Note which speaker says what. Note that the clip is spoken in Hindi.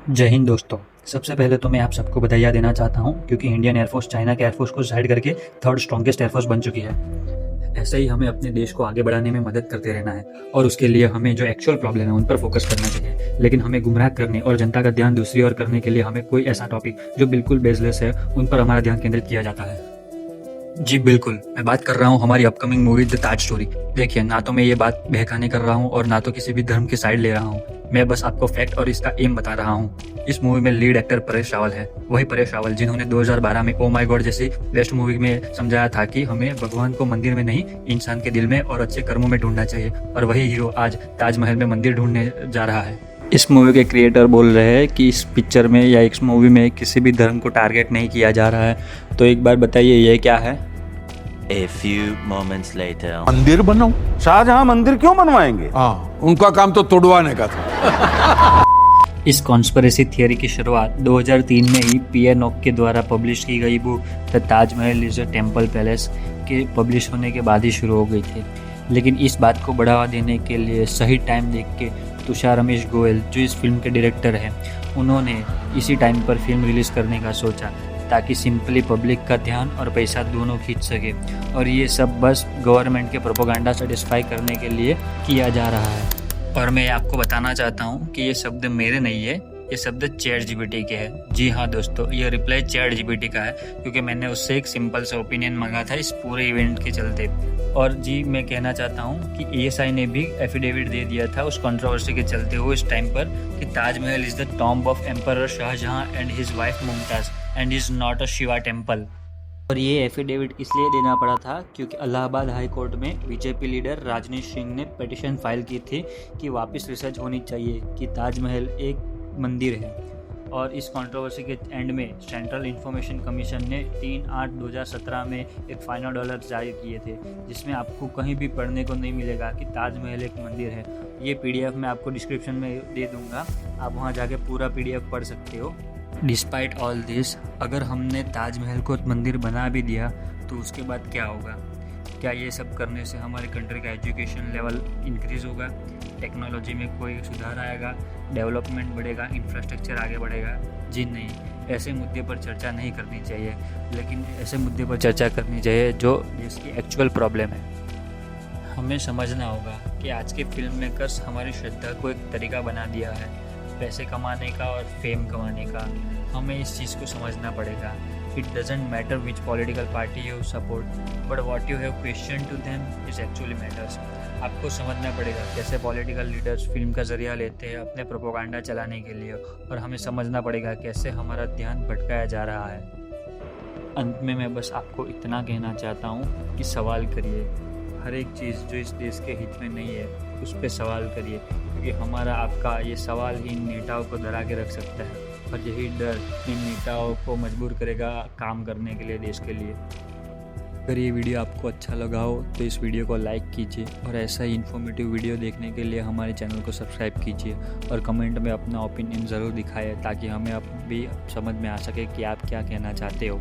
Speaker 1: जय हिंद दोस्तों। सबसे पहले तो मैं आप सबको बधाइयाँ देना चाहता हूँ क्योंकि इंडियन एयरफोर्स चाइना के एयरफोर्स को साइड करके थर्ड स्ट्रॉन्गेस्ट एयरफोर्स बन चुकी है। ऐसे ही हमें अपने देश को आगे बढ़ाने में मदद करते रहना है और उसके लिए हमें जो एक्चुअल प्रॉब्लम है उन पर फोकस करना चाहिए। लेकिन हमें गुमराह करने और जनता का ध्यान दूसरी ओर करने के लिए हमें कोई ऐसा टॉपिक जो बिल्कुल बेसलेस है उन पर हमारा ध्यान केंद्रित किया जाता है। जी बिल्कुल, मैं बात कर रहा हूँ हमारी upcoming movie the Taj story. देखिए, ना तो मैं ये बात बहकाने कर रहा हूँ और ना तो किसी भी धर्म की साइड ले रहा हूँ। मैं बस आपको फैक्ट और इसका एम बता रहा हूँ। इस मूवी में लीड एक्टर परेश रावल है, वही परेश रावल जिन्होंने 2012 में ओ माय गॉड जैसी बेस्ट मूवी में समझाया था कि हमें भगवान को मंदिर में नहीं, इंसान के दिल में और अच्छे कर्मों में ढूंढना चाहिए। और वही हीरो आज ताजमहल में मंदिर ढूंढने जा रहा है। इस मूवी के क्रिएटर बोल रहे हैं कि इस पिक्चर में या इस मूवी में किसी भी धर्म को टारगेट नहीं किया जा रहा है। तो एक बार बताइए ये क्या है?
Speaker 2: A few moments later.
Speaker 3: मंदिर बनाओ। शाहजहां मंदिर क्यों बनवाएंगे?
Speaker 4: हाँ, उनका काम तो तोड़वाने का था।
Speaker 1: इस कॉन्स्पिरेसी थियरी की शुरुआत 2003 में ही पीएन ओक के द्वारा पब्लिश की गई book the Taj Mahal is a temple palace के पब्लिश होने के बाद ही शुरू हो गई थी। लेकिन इस बात को बढ़ावा देने के लिए सही टाइम देख के तुषार रमेश गोयल जो इस फिल्म के डायरेक्टर हैं, उन्होंने इसी टाइम पर फिल्म रिलीज़ करने का सोचा ताकि सिंपली पब्लिक का ध्यान और पैसा दोनों खींच सके। और ये सब बस गवर्नमेंट के प्रोपेगेंडा सेटिस्फाई करने के लिए किया जा रहा है। और मैं आपको बताना चाहता हूँ कि ये शब्द मेरे नहीं है, ये शब्द चैट जीपीटी के है। जी हाँ दोस्तों, ये रिप्लाई चैट जीपीटी का है क्योंकि मैंने उससे एक सिंपल सा ओपिनियन मांगा था इस पूरे इवेंट के चलते। और जी मैं कहना चाहता हूँ कि एएसआई ने भी एफिडेविट दे दिया था उस कंट्रोवर्सी के चलते हुए इस टाइम पर कि Taj Mahal is the tomb of emperor Shahjahan and his wife Mumtaz and is not a Shiva temple. और ये एफिडेविट इसलिए देना पड़ा था क्योंकि इलाहाबाद हाई कोर्ट में बीजेपी लीडर राजनीश सिंह ने पिटीशन फाइल की थी कि वापस रिसर्च होनी चाहिए कि ताजमहल एक मंदिर है। और इस कंट्रोवर्सी के एंड में सेंट्रल इंफॉर्मेशन कमीशन ने 3/8/2017 में एक फाइनल ऑर्डर जारी किए थे जिसमें आपको कहीं भी पढ़ने को नहीं मिलेगा कि ताजमहल एक मंदिर है। ये पीडीएफ मैं आपको डिस्क्रिप्शन में दे दूंगा, आप वहाँ जाके पूरा पीडीएफ पढ़ सकते हो। डिस्पाइट ऑल दिस, अगर हमने ताजमहल को मंदिर बना भी दिया तो उसके बाद क्या होगा? क्या ये सब करने से हमारे कंट्री का एजुकेशन लेवल इंक्रीज़ होगा, टेक्नोलॉजी में कोई सुधार आएगा, डेवलपमेंट बढ़ेगा, इंफ्रास्ट्रक्चर आगे बढ़ेगा? जी नहीं, ऐसे मुद्दे पर चर्चा नहीं करनी चाहिए। लेकिन ऐसे मुद्दे पर चर्चा करनी चाहिए जो जिसकी एक्चुअल प्रॉब्लम है। हमें समझना होगा कि आज के फिल्म मेकर्स हमारी श्रद्धा को एक तरीका बना दिया है पैसे कमाने का और फेम कमाने का। हमें इस चीज़ को समझना पड़ेगा। It doesn't matter which political party you support but what you have question to them is actually matters. आपको समझना पड़ेगा कैसे पॉलिटिकल लीडर्स फिल्म का जरिया लेते हैं अपने प्रोपेगेंडा चलाने के लिए, और हमें समझना पड़ेगा कैसे हमारा ध्यान भटकाया जा रहा है। अंत में मैं बस आपको इतना कहना चाहता हूँ कि सवाल करिए। हर एक चीज़ जो इस देश के हित में नहीं है उस पर सवाल करिए, क्योंकि हमारा आपका ये सवाल ही इन नेताओं को डरा के रख सकता है और यही डर इन नेताओं को मजबूर करेगा काम करने के लिए देश के लिए। अगर ये वीडियो आपको अच्छा लगा हो तो इस वीडियो को लाइक कीजिए और ऐसा ही इन्फॉर्मेटिव वीडियो देखने के लिए हमारे चैनल को सब्सक्राइब कीजिए और कमेंट में अपना ओपिनियन ज़रूर दिखाएं ताकि हमें अब भी समझ में आ सके कि आप क्या कहना चाहते हो।